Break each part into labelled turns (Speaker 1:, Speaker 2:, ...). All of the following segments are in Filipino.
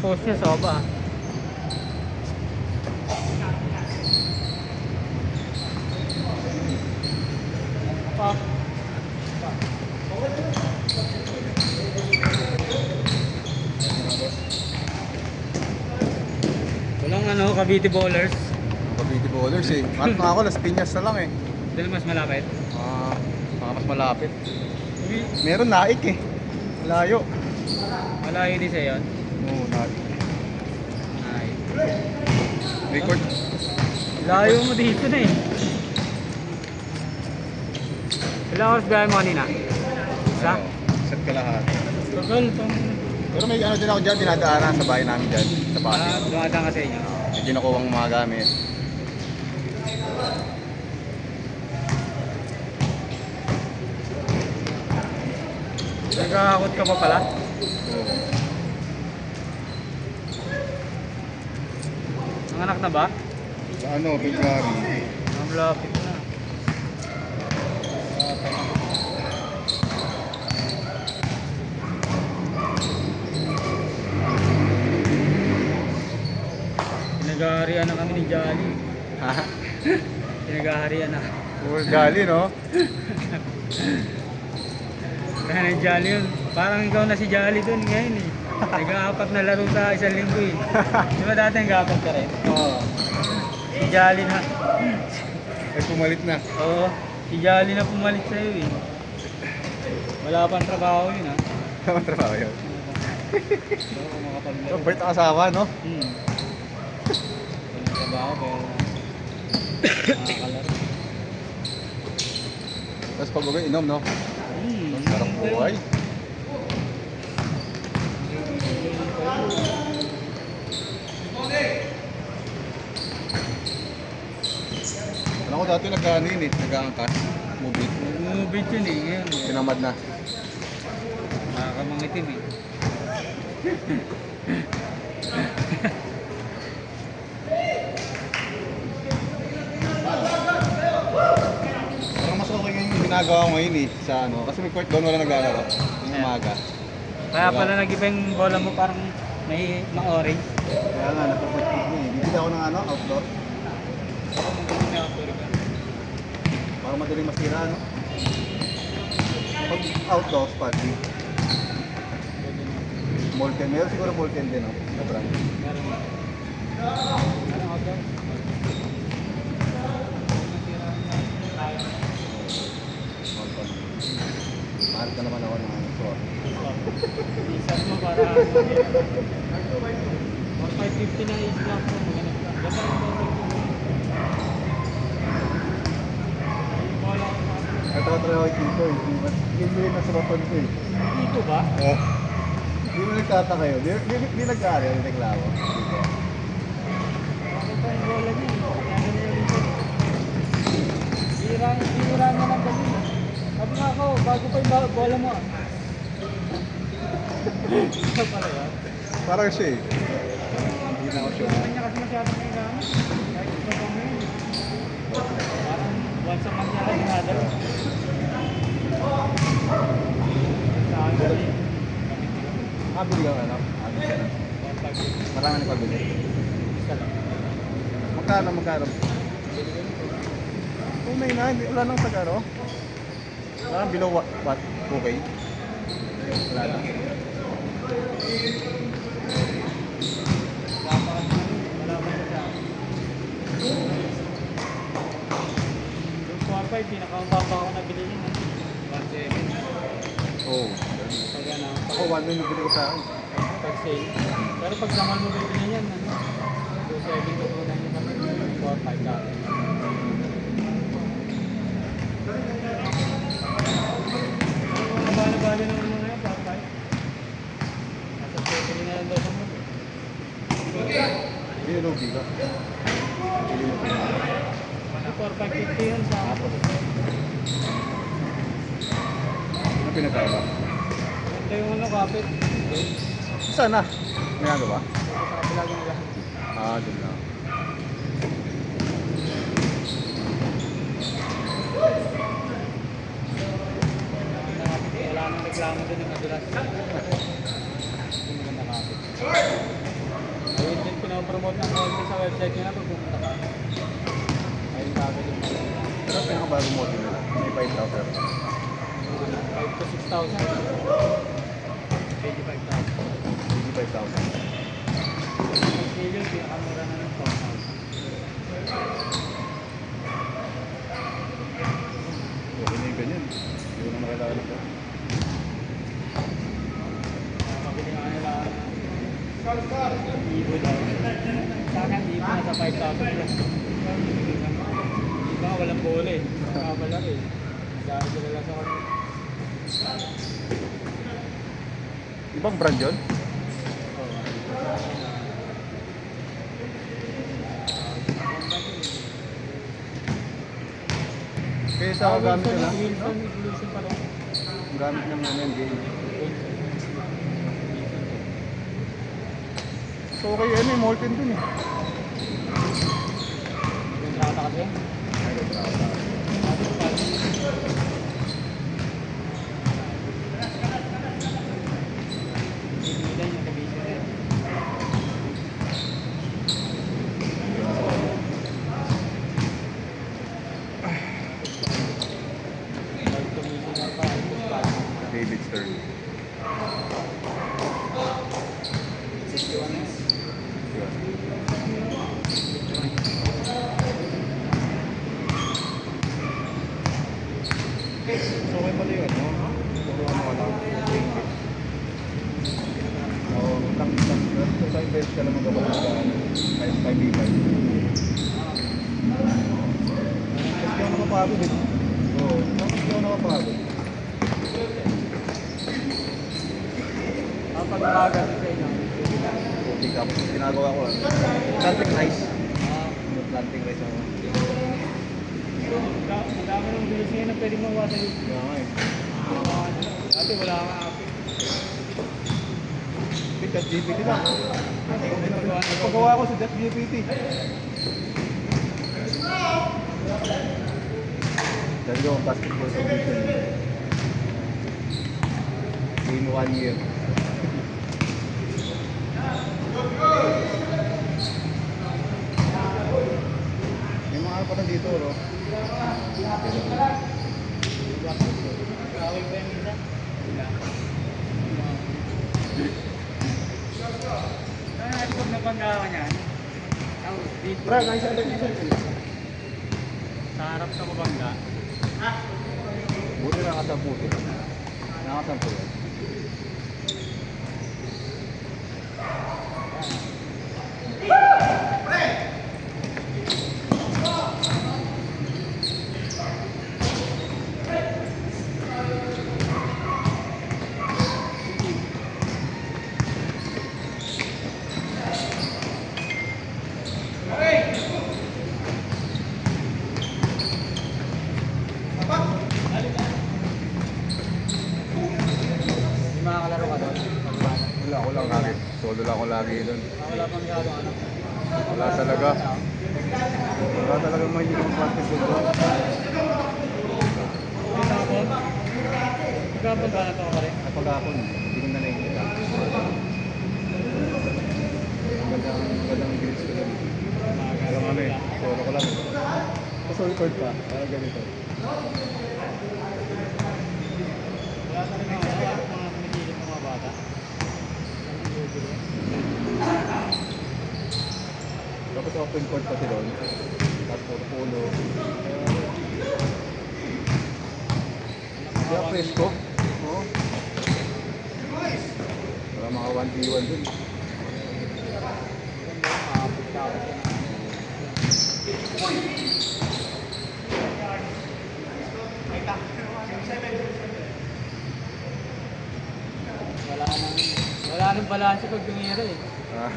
Speaker 1: post niya, soba. Pa. Walang ano, Cavite Bowlers.
Speaker 2: Cavite Bowlers eh. Mark na ako, Las Piñas na lang eh.
Speaker 1: Dito mas malapit.
Speaker 2: Mas malapit. Meron Naik eh. Malayo.
Speaker 1: Malayo din sa yun.
Speaker 2: Oo, Naik.
Speaker 1: Ay.
Speaker 2: Record.
Speaker 1: Layo mo dito na eh. Ilang oras biyahe mo kanina? Isa?
Speaker 2: Set ka lahat.
Speaker 1: Tagal pang...
Speaker 2: Pero may ano din ako dyan, dinadaanan sa bahay namin dyan. Sa Pasig.
Speaker 1: Dumadaan ka sa inyo.
Speaker 2: May kinukuha ng mga gamit.
Speaker 1: Nagkakakot ka pa pala?
Speaker 2: Oo.
Speaker 1: Ang anak na ba?
Speaker 2: Sa ano, February.
Speaker 1: Ang lapit na. Pinag-aharian na kami ni Jolly.
Speaker 2: Ha?
Speaker 1: Pinag-aharian na.
Speaker 2: Puro gali, no?
Speaker 1: Kaya ni Jolly yun. Parang ikaw na si Jolly dun ngayon eh. Nag-aapat na laro sa isang linggo eh. Di ba dati nag-aapat ka rin?
Speaker 2: Oo.
Speaker 1: Si Jolly na.
Speaker 2: Ay, pumalit na.
Speaker 1: Oo. Si Jolly na pumalit sa'yo eh. Wala pang trabaho yun ha.
Speaker 2: Tama trabaho yun.
Speaker 1: So, kung makapaglaro.
Speaker 2: So, bait ang asawa, no?
Speaker 1: Walang trabaho pero nakakalaro.
Speaker 2: Tapos pag uwi, inom, no? Sarap buhay. Alam ko dati nag-ano yun eh, nag-aangkas. Mubit.
Speaker 1: Nag-move yun eh. Ngayon
Speaker 2: Tinamad na.
Speaker 1: nakakamangitim eh.
Speaker 2: Parang mas okay ngayon yung ginagawa ko ngayon eh, sa ano. Kasi may court doon wala naglalaro. Yung umaga.
Speaker 1: Kaya pala nag-iba yung bola mo parang may ma-orange.
Speaker 2: Kaya nga, nagpa-court niya eh. Bibili ako ng ano, outdoor. Para madaling masira, no? Pag outdoor, spotty. Molten. Meron siguro Molten din, no? Sa brand.
Speaker 1: Meron. Anong outdoor?
Speaker 2: Molten. Mahal ka naman ako ng ano, so.
Speaker 1: Isang mo para 550 na is lang po. Ganda yung bola ko.
Speaker 2: Ito ko try ako dito eh. Hindi na sa papan ko eh.
Speaker 1: Dito ba?
Speaker 2: Oo. Hindi mo nagtataka yun. Di nag-aari yung reklamo. Dito.
Speaker 1: Bakit pa yung bola niya? Kaya ganun yung rin. Bira niya ng gabi. Sabi nga ako, bago pa yung bola mo. Ito pala yan.
Speaker 2: Parang siya eh. Hindi na ako sure.
Speaker 1: Hindi niya kasi masyadong may gamit. Kahit ito pa ngayon. Parang once a month niya lang ginadalo. Sa akin eh.
Speaker 2: Kabili ka ano? Marami na pabili.
Speaker 1: Isa lang.
Speaker 2: Magkano? Kung may na, wala nang sagaro. Wala nang below what? Okay? Wala na.
Speaker 1: Wala pa siya. Yung 4-5, pinakamababa ko nabili yun. 1.7.
Speaker 2: Oo.
Speaker 1: Pag ano,
Speaker 2: Ako, 1 million bili ko sa akin.
Speaker 1: pag sale. Pero pag sa mall mo bibili yan, ano, 2.7 tutunan niya kami. 4-5 dati. Ang bala-bala naman mo ngayon, 4-5. Nasa 7 na lang daw sa mall.
Speaker 2: Hindi lugi ka. Bili mo pa.
Speaker 1: 4-5.50 yun sa
Speaker 2: Ano pinagkaiba?
Speaker 1: ito yung ano, kapit.
Speaker 2: Saan na? May ano ba?
Speaker 1: Sa kabila nila.
Speaker 2: Doon lang.
Speaker 1: Wala nang reklamo din yung madulas. Hindi maganda kapit. promote ng konti sa website nila pag pumunta ka. Ayun kagad yung mga.
Speaker 2: Pero pinakabagong model nila. May 5,000.
Speaker 1: 5 to 6,000. 85,000.
Speaker 2: 55,000.
Speaker 1: Yung pinakamura na ng 4,000.
Speaker 2: Okay na yung ganyan. Hindi ko na makilala ko.
Speaker 1: Mabili nga nila Ibo daw. Sa akin, Ibo na sa 5,000 plus. Iba, walang bola eh. Nakabalaki eh. Dahil sila lang sa kanya.
Speaker 2: Ibang brand yun? Kaya sa gamit ko lang,
Speaker 1: Wilson Evolution pa rin.
Speaker 2: ang gamit ng game. So okay, ano yung Molten dun eh.
Speaker 1: Kontrata kasi.
Speaker 2: Ay, kontrata.
Speaker 1: Binilan yung kabisa rin. Pag-commissioner pa,
Speaker 2: David Stern.
Speaker 1: 61 na.
Speaker 2: Yun. So okay pala yun, no? Turuan mo lang. Oo, lang sa invest ka lang magawa ng 5v5. Kasi ako nakapagod eh. Oo, kasi ako nakapagod.
Speaker 1: Kapag umaga sa inyo,
Speaker 2: Okay, tapos ginagawa ko lang. Planting rice. Planting rice ako.
Speaker 1: dami ng bilis ngayon na pwede mawa sa YouTube.
Speaker 2: Kaya nga eh.
Speaker 1: Dati wala kang app.
Speaker 2: ChatGPT lang. Paggawa ko sa ChatGPT. Dahil ko ang basketball sa video. In 1 year. May mga pa na dito, no?
Speaker 1: Gawin ba yung isa? Pag napanggawa niyan, dito,
Speaker 2: Brad, naisa na dito.
Speaker 1: sa harap sa mabangga,
Speaker 2: Buti nakasampu ito. Nakasampu yan.
Speaker 1: may mga kalaro ka doon.
Speaker 2: Wala ako lang lagi. Solo lang ako lagi doon.
Speaker 1: Wala pang masyadong ano.
Speaker 2: Wala talaga. Wala talaga mahilig ng basketball doon.
Speaker 1: May tapon, magkapagkana to ka rin.
Speaker 2: At pag-akon, hindi ko na nakikita. Magandang grades ko doon. Alam ano eh, solo ko lang. Tapos record pa, parang ganito.
Speaker 1: Wala na rin mga kumikilit ng mga bata.
Speaker 2: Tapos open court pati doon. Tapos puro-pulo. Kaya presko. Oo. Para mga 1v1 dun.
Speaker 1: Wala nang balanse pag tumira eh.
Speaker 2: Ah,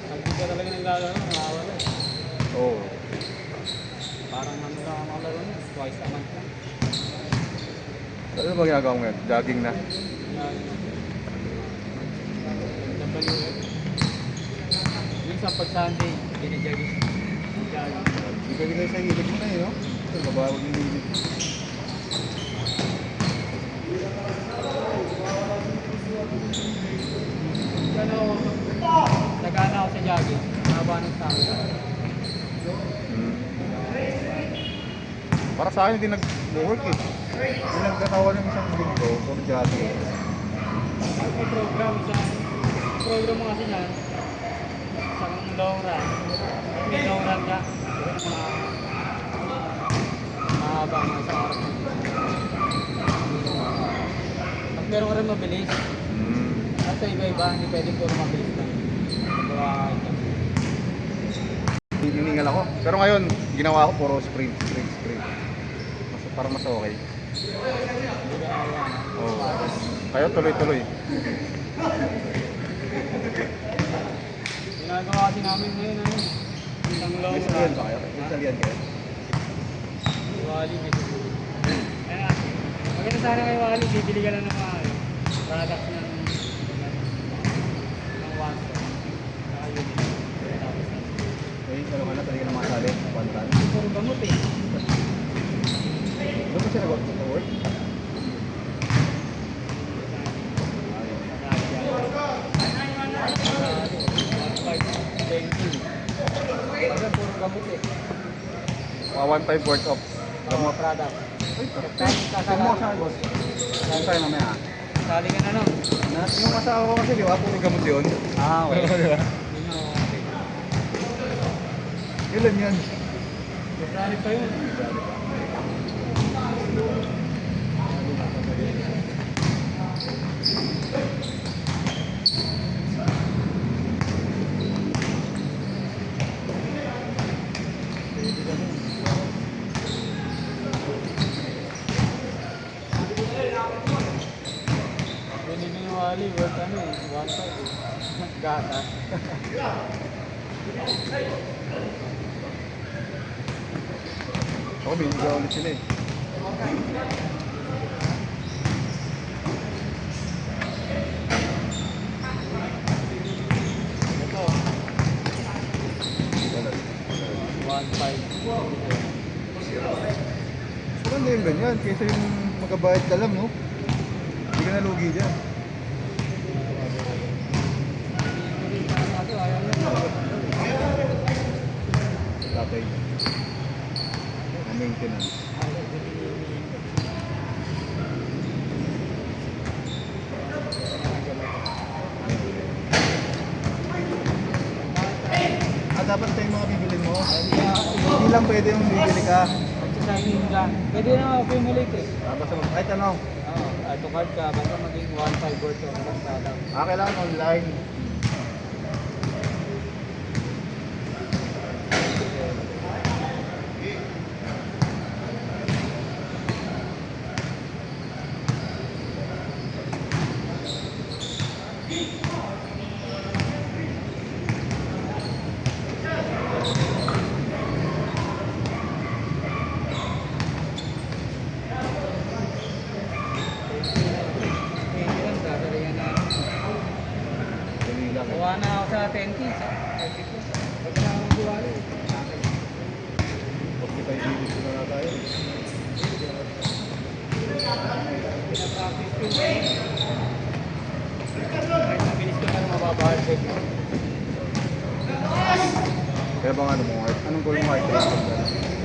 Speaker 1: Pag di ka talaga nang lalaro, nakawala eh.
Speaker 2: oo.
Speaker 1: Parang ano lang ang makalaro niya, twice a month lang.
Speaker 2: Ano ba ginagawa mo ngayon? Jogging na?
Speaker 1: WF. Minsan pag Sunday, binijagin.
Speaker 2: Ibigay sa hilig mo na yun, no? Ito, mabawag yung hilig.
Speaker 1: Ano, jogging. Haba ng tao.
Speaker 2: Hmm. Para sa akin, hindi nag-work eh. Hindi nagkatawa ng isang linggo for jogging.
Speaker 1: May program program mo kasi yan. Isang long run. May long run ka. Mahaba nga sa araw. Pag meron ka rin mabilis. At sa iba-iba, hindi pwedeng puro mabilis lang.
Speaker 2: Hiningal ako. Pero ngayon, ginawa ko puro sprint. Para mas okay. Oo. Kaya tuloy-tuloy.
Speaker 1: Ginagawa kasi namin ngayon, isang long
Speaker 2: May
Speaker 1: run.
Speaker 2: salian ba kayo? May salian kayo?
Speaker 1: Wali, may siguro. Kaya, maganda sana kay Wali, bibili ka lang ng mga products ng one stop. Saka yun. Tapos na.
Speaker 2: May ano ka na, talaga na masali. Pantan.
Speaker 1: Puro gamot eh.
Speaker 2: Doon mo siya nag-work?
Speaker 1: Puro gamot eh.
Speaker 2: 1.5 worth of
Speaker 1: Mga product.
Speaker 2: Saan mo sa boss? Saan tayo mamaya?
Speaker 1: Sali ka na no?
Speaker 2: Yung asawa ko kasi, di ba? Puro gamot yun. Ah, okay. Ilan yan?
Speaker 1: Sali pa yun. Binili ni Wally, worth ano eh, 1.5 gata.
Speaker 2: Ako, binigyan ulit sila eh.
Speaker 1: Ito, 1.5.
Speaker 2: Maganda yung ganyan, kaysa yung magkabayad ka lang, no? Hindi ka nalugi dyan. Tatay. Maintenance. Dapat ito yung mga bibilin mo. Hindi lang pwede yung bibili ka.
Speaker 1: Exercising ka. Pwede na accumulate eh.
Speaker 2: Basta ay tanong.
Speaker 1: Oo, ito card ka, basta maging 1.5 worth of product.
Speaker 2: Kailangan online.
Speaker 1: Gawa na ako sa 10K. Pag na akong diwali.
Speaker 2: 45 minutes na tayo.
Speaker 1: Pinapractice ko eh. Kahit mabilis ko pero mababahal ko.
Speaker 2: Kaya bang ano mo, anong goal mo heart rate?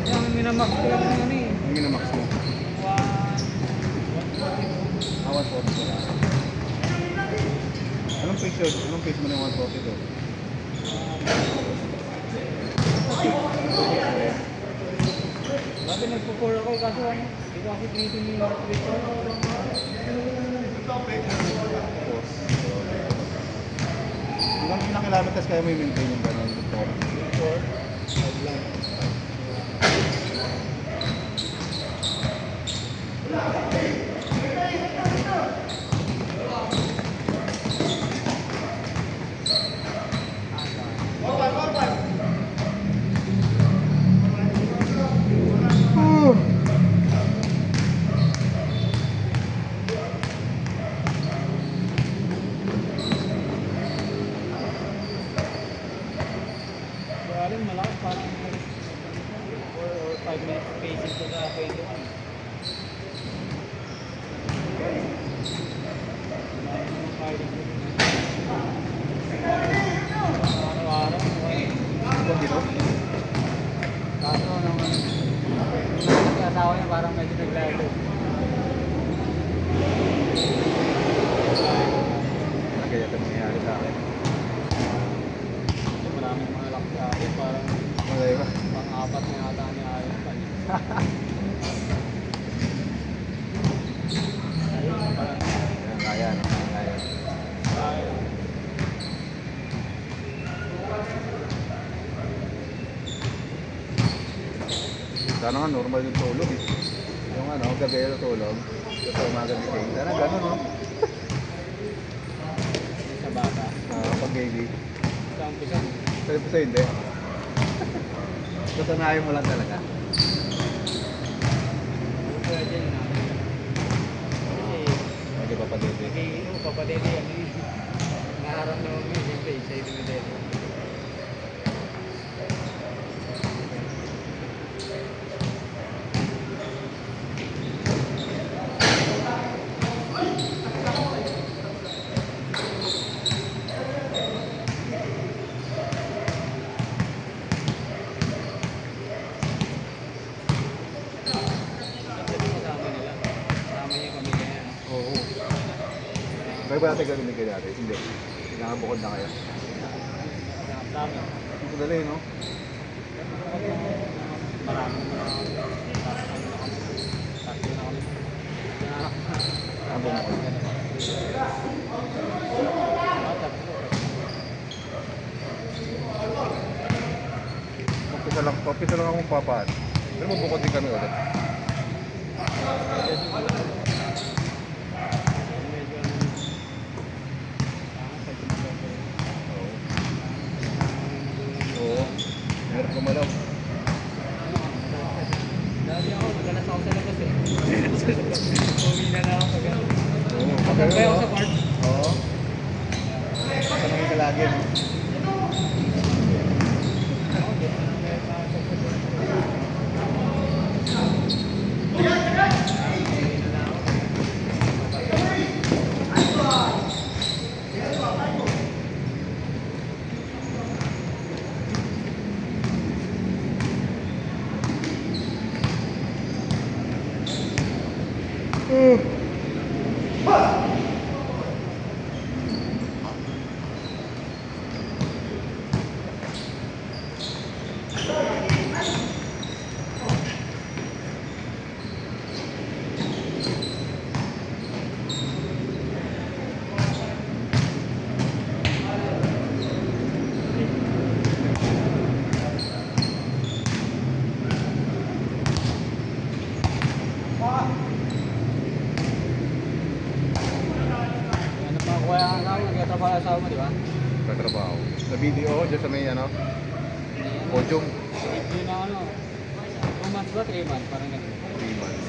Speaker 1: Yung minamax ko lang yung ano eh.
Speaker 2: Ang minamax mo?
Speaker 1: 140.
Speaker 2: 140. Anong pace yun? Anong pace mo ng 142?
Speaker 1: Bakit nagpo-pour ako kaso ano? Hindi ko kasi tinitin yung heart rate ko.
Speaker 2: Pause. Ilang kilometers kaya mo i-maintain yung gano'n?
Speaker 1: 4. 5 lang. Galing malakas parang 4 or 5 minutes pacing ko sa 21. Araw-araw. Sarap na yata ni Ayon pa.
Speaker 2: Kaya, no? Kaya. Sana nga normal yung tulog eh. Yung ano, gabi na tulog. Tapos umaga gising. Sana gano'n, no?
Speaker 1: Sa bata.
Speaker 2: Pag baby.
Speaker 1: Sa umpisa.
Speaker 2: Sa hindi. Kasanayan mo lang talaga.
Speaker 1: Pwede na.
Speaker 2: Pwede pa pa-baby.
Speaker 1: Nag-iinom pa pa dede yan eh. Nararamdaman mo yun, siyempre, isa ito na dede. Kasama nila. Kasama niya yung pamilya niya, no?
Speaker 2: Oo. Kaya ba natin gano'n kayo natin? Hindi. Nakabukod na kayo.
Speaker 1: Kasama.
Speaker 2: Ito dali, no?
Speaker 1: Maraming tatlo na kami.
Speaker 2: Abong ako. Pagpisa lang akong papaan. Pero mabukod din kami ulit. Oo. Meron kumalaw.
Speaker 1: Dati ako, madalas ako sa labas eh. Uwi na lang ako pag ano.
Speaker 2: Oo.
Speaker 1: Pagkakaya ako sa park.
Speaker 2: Oo. Tanongin ka lagi, no?
Speaker 1: Ano pa ako kaya ang nagtatrabaho sa asawa mo, di ba?
Speaker 2: Katrabaho. Sa video, dyan sa may ano, podium.
Speaker 1: Yun na ano. 2 months ba? 3 months? Parang ganun.
Speaker 2: 3 months.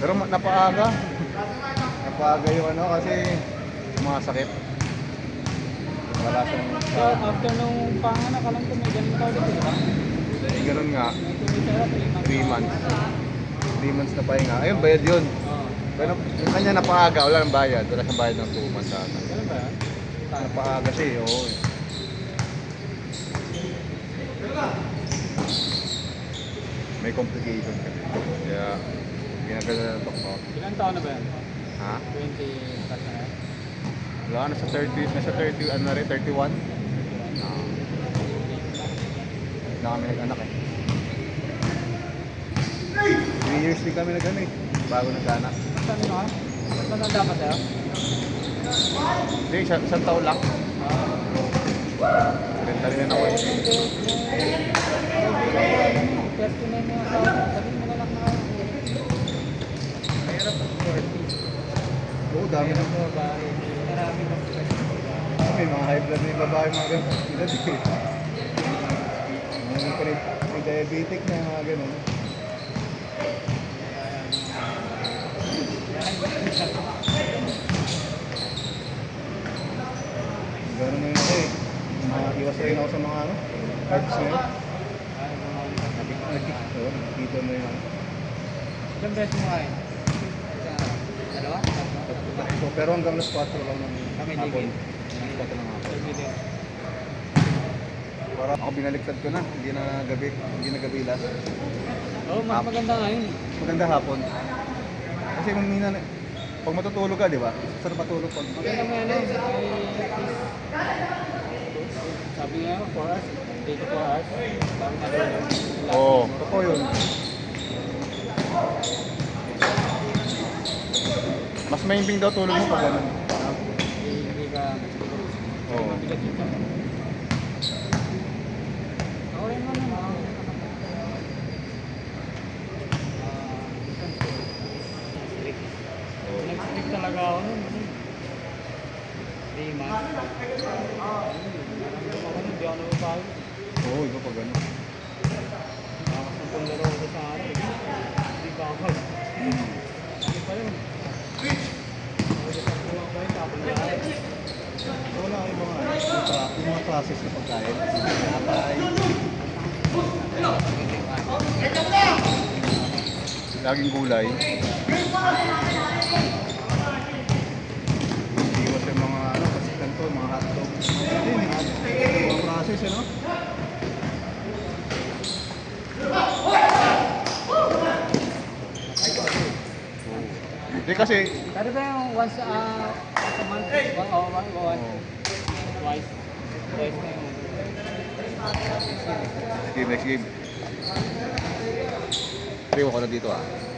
Speaker 2: Pero napaaga. Napaaga yung ano kasi sumasakit. Wala siyang
Speaker 1: So, after nung panganak, alam ko may ganun tawag dito, di ba?
Speaker 2: ganun nga.
Speaker 1: May tumitira,
Speaker 2: 3 months. 3 months na pahinga. Ayun, bayad yun.
Speaker 1: Oo.
Speaker 2: Pero yung kanya napaaga, wala nang bayad. Wala siyang bayad ng 2 months ata.
Speaker 1: Ganun ba yan?
Speaker 2: Napaaga siya eh, oo. May complication kasi. Kaya ginagala ng doktor.
Speaker 1: Ilang taon na ba yan?
Speaker 2: Ha?
Speaker 1: 20 plus na yan?
Speaker 2: Wala, nasa 30, ano na rin, 31. Na kami nag-anak eh. 3 years din kami nag-ano eh. Bago nag-anak.
Speaker 1: Saan yun ha? Saan ba nanda pa sa'yo?
Speaker 2: Hindi, isang taon lang. Renta rin na ako eh.
Speaker 1: First na yung mga asawa mo, sabihin mo na lang na mahirap ang 40.
Speaker 2: Oo, dami na.
Speaker 1: Mga babae, marami ng
Speaker 2: May mga high blood na yung babae, mga ganun. Sila din. May diabetic na mga ganun. Gano'n na yun ako eh. Iwas rin ako sa mga ano, carbs na yun. Nagkikita mo yun.
Speaker 1: Ilang beses mo kain? Dalawa?
Speaker 2: So, pero hanggang alas 4 lang ng
Speaker 1: Kami
Speaker 2: hapon.
Speaker 1: digit.
Speaker 2: Alas 4 ng hapon.
Speaker 1: Video.
Speaker 2: Para ako binaliktad ko na, hindi na gabi last.
Speaker 1: Oo, mas maganda nga yun.
Speaker 2: Maganda hapon. Kasi mamina na, pag matutulog ka, di ba? Sarap matulog pag...
Speaker 1: Maganda nga yun. Sabi nga 4 hours. 24 hours. Parang natulog.
Speaker 2: Oo, totoo yun. Mas mahimbing daw tulog mo pag ganun.
Speaker 1: Hindi ka...
Speaker 2: Oo.
Speaker 1: Mabigat yun ka. Ako rin mo naman. Strict.
Speaker 2: Oo.
Speaker 1: Nag-strict talaga ako nun. 3 months. Naramdaman ko nun, di ako napapagod.
Speaker 2: Oo, iba pag ganun.
Speaker 1: Nakasampung laro ko sa ano. Hindi pa ako. Ano pa yun? Nakasampung ako yun, tapos lahat.
Speaker 2: Wala kayo yung mga classes na pagkain. Napay. Laging gulay. Iwas yung mga ano, pasikan to, mga hotdog. Mga process, ano? Hindi kasi,
Speaker 1: Pero ba yung once a month? Twice. Twice na yun.
Speaker 2: next game. Priwa ko na dito ah.